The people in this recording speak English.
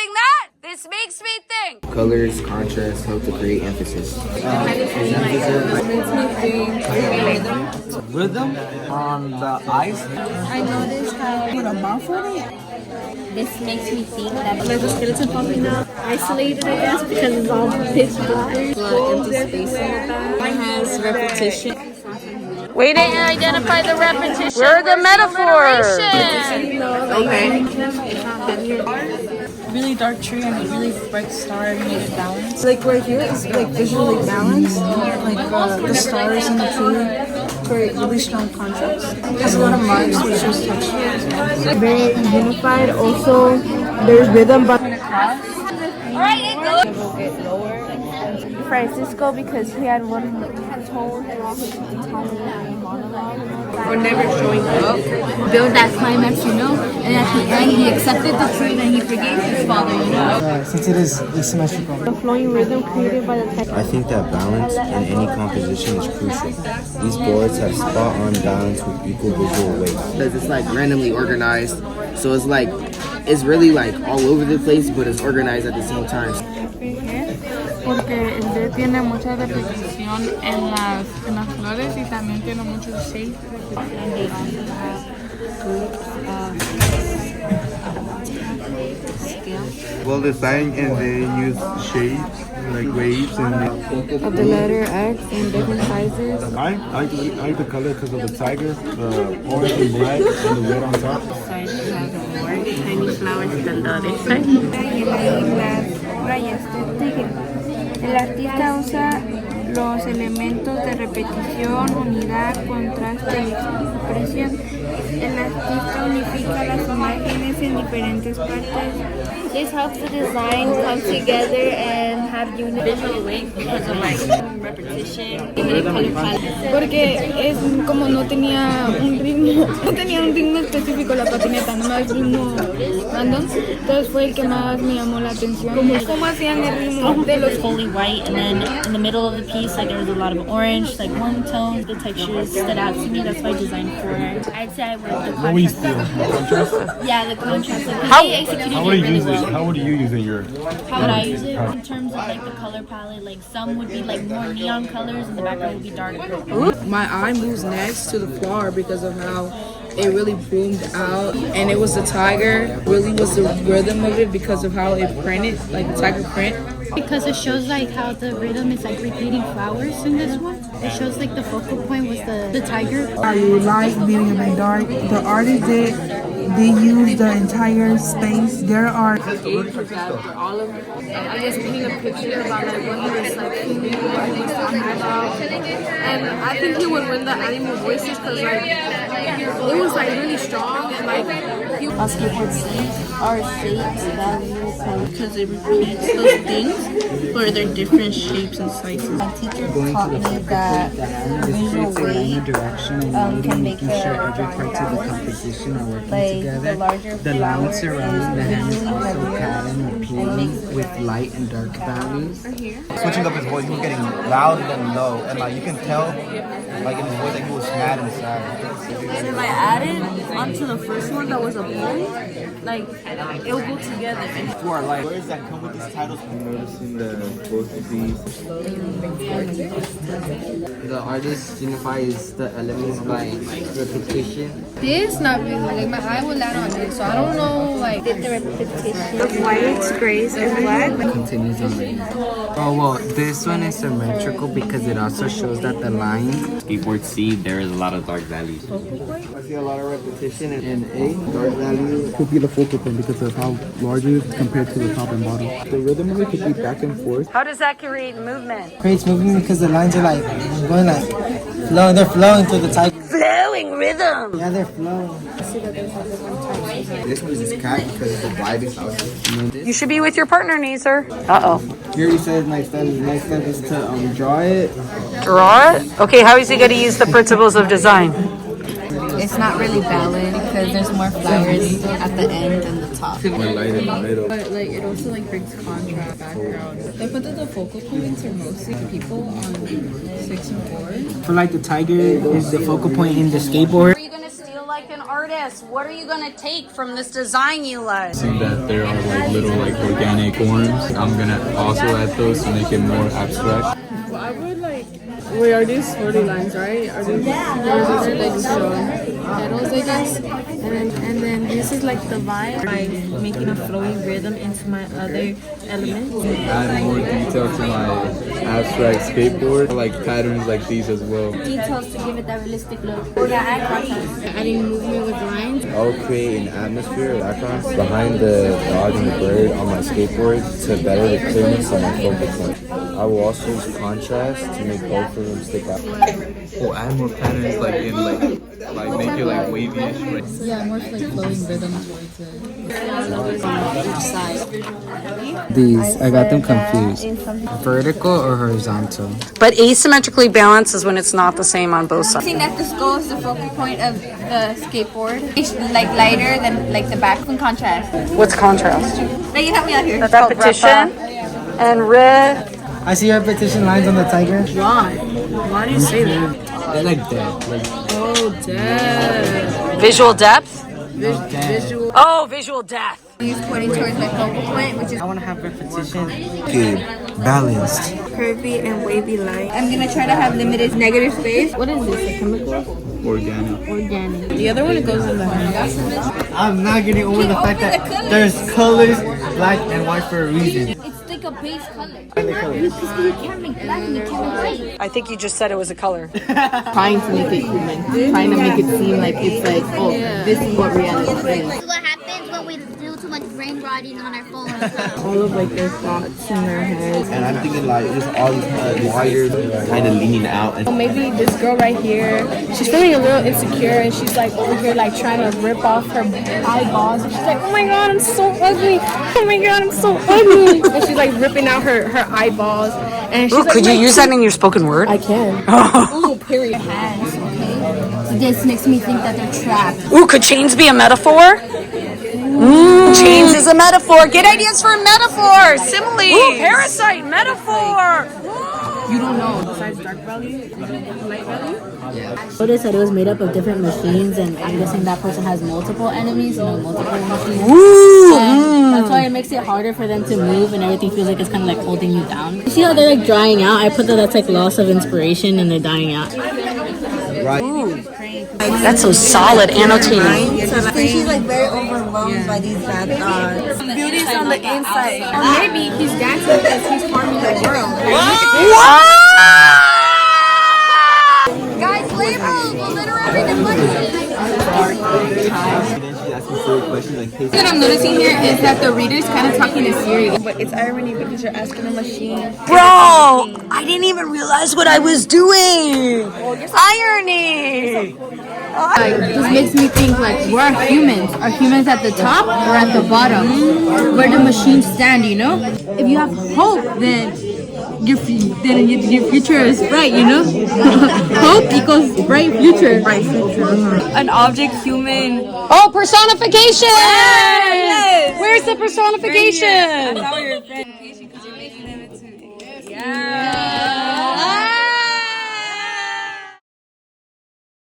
missing that? This makes me think. Colors, contrast help to create emphasis. Rhythm on the eyes. I noticed how with a mouth on it. This makes me think that there's a skeleton popping out. Isolated, I guess, because it's all pitch black. Empty space in the back. It has repetition. We didn't identify the repetition. Where are the metaphors? Okay. Really dark tree and a really bright star and made it balanced. Like right here, it's like visually balanced. Like the stars in the tree create really strong contrast. There's a lot of marks which is texture. Very unified. Also, there's rhythm, but Francisco, because he had one told throughout his entire monologue. We're never showing up. Build that climax, you know, and at the end he accepted the truth and he forgave his father, you know. Since it is asymmetrical. The flowing rhythm created by the text. I think that balance in any composition is crucial. These boards have spot-on balance with equal visual weight. Because it's like randomly organized, so it's like, it's really like all over the place, but it's organized at the same time. Porque el D tiene mucha repetición en las flores y también tiene muchos shapes. Well designed, and they use shapes like waves and Of the letter X in different sizes. I like the color because of the tiger, the orange and black, and the red on top. Tiny flowers than the other side. El artista usa los elementos de repetición, unidad, contraste y expresión. El artista unifica las imágenes en diferentes partes. This helps the design come together and have visual weight because of like repetition. Porque es como no tenía un ritmo específico la patineta, no más ritmo random. Entonces fue el que más me llamó la atención. ¿Cómo hacían el ritmo de los Fully white, and then in the middle of the piece, like there was a lot of orange, like one tone. The textures stood out to me. That's why I designed for it. I'd say I worked the What would you contrast. feel? Contrast? Yeah, the contrast. Like, How they executed would it you really use well. it? How would you use it in your? How would I use it? In terms of like the color palette, like some would be like more neon colors and the background would be darker. My eye moves next to the floor because of how it really boomed out, and it was the tiger. Really was the rhythm of it because of how it printed, like the tiger print. Because it shows like how the rhythm is like repeating flowers in this one. It shows like the focal point was the tiger. I like being a bit dark. The artist they use the entire space. There are For all of it. I guess painting a picture about like what he was like feeling, what he was talking about. And I think he would win the animal voices because like it was like really strong and like Basketball seeds are shapes, values, because it repeats those things for their different shapes and sizes. My teacher taught me that visual weight can make Sure every part of the composition are working like together. the larger The lines surrounding the hand is visually also heavier patterned and repeating makes with light and dark values. Switching up his voice, he was getting loud and then low, and like you can tell, like in his voice, that he was mad and sad. and if I added onto the first one that was a poem, like it would go together. And For like words that come with these titles, I'm noticing the both of these. The artist unifies the elements by repetition. this not really like my eye will land on this, so I don't know like The repetition of whites, grays, and black. Continues on right now. Oh well, this one is symmetrical because it also shows that the lines. Skateboard C, there is a lot of dark values. I see a lot of repetition in A. Dark value Could be the focal point because of how large it is compared to the top and bottom. The rhythm of it could be back and forth. How does that create movement? creates movement because the lines are like going like flowing. They're flowing through the tiger. Flowing rhythm. Yeah, they're flowing. This one is cat because it's the widest outfit. You should be with your partner, Neezer. Uh-oh. He already says next step is to draw it. Draw it? Okay, how is he going to use the principles of design? it's not really valid because there's more flowers at the end than the top. More light in the middle. But like it also like brings contrast background. I put that the focal points are mostly people on 6 and 4. For like the tiger is the focal point in the skateboard. Are you gonna steal like an artist? artist, what are you gonna take from this design you like? Seeing that there are like little like organic forms, I'm gonna also add those to make it more abstract. Well, I would like. Wait, are these 40 lines, right? Are these supposed to show petals, I guess? And then this is like the vibe. By making a flowing rhythm into my other elements. Add more detail to my abstract skateboard, like patterns like these as well. Details to give it that realistic look. Yeah, add contrast. Adding movement with lines. I'll create an atmosphere, background, behind the dog and the bird on my skateboard to better the clearness of my focal point. I will also use contrast to make both of them stick out. We'll add more patterns like in like make it like wavy-ish. Right? Yeah, more like flowing rhythm towards it. These, I got them confused. Vertical or horizontal? But asymmetrically balanced is when it's not the same on both I sides. think that the skull is the focal point of the skateboard. It's like lighter than like the back in contrast. What's contrast? Like, you help me out here. Repetition and red. I see repetition lines on the tiger. Why? Why do you say that? They're like dead. Like, Oh, dead. Visual depth? Visual. Oh, visual depth. He's pointing towards my focal point, which is I want to have repetition. Good, balanced. curvy and wavy line. I'm gonna try to have limited negative space. What is this? A chemical? Organic. Organic. The other one, it goes in the hand. I'm not getting over the fact that there's colors, black and white for a reason. It's like a base color. colors? You can't make black and you can't make white. I think you just said it was a color. Trying to make it human. Trying to make it seem like it's like, oh, this is what reality is. This is what happens when we do too much brain rotting on our phones. All of like their thoughts in their heads. And I'm thinking like just all these wires kind of leaning out. And Maybe this girl right here, she's feeling a little insecure and she's like over here like trying to rip off her eyeballs. And she's like, oh my god, I'm so ugly. Oh my god, I'm so ugly. And she's like ripping out her eyeballs. And she's Ooh, like, could you use that in your spoken word? I can. Ooh, period. Hands, okay? This makes me think that they're trapped. Ooh, could chains be a metaphor? Chains is a metaphor. Get ideas for a metaphor. Simile. Ooh, parasite, metaphor. You don't know. Besides dark value, light value? Notice that it was made up of different machines, and I'm guessing that person has multiple enemies, multiple machines. Ooh. And that's why it makes it harder for them to move, and everything feels like it's kind of like holding you down. You see how they're like drying out? I put that's like loss of inspiration, and they're dying out. Right. That's some solid annotating. I think she's like very overwhelmed by these bad thoughts. Beauty is on the inside. Or maybe he's dancing because he's harming the world. Guys, labels will literally deflect. What I'm noticing here is that the reader's kind of talking to Siri. But it's irony because you're asking a machine. Bro, I didn't even realize what I was doing. Irony. Like, this makes me think like, where are humans? Are humans at the top or at the bottom? Where do machines stand, you know? If you have hope, then your future is bright, you know? Hope equals bright future. Bright future. An object, human. Oh, personification. Yes. Where's the personification?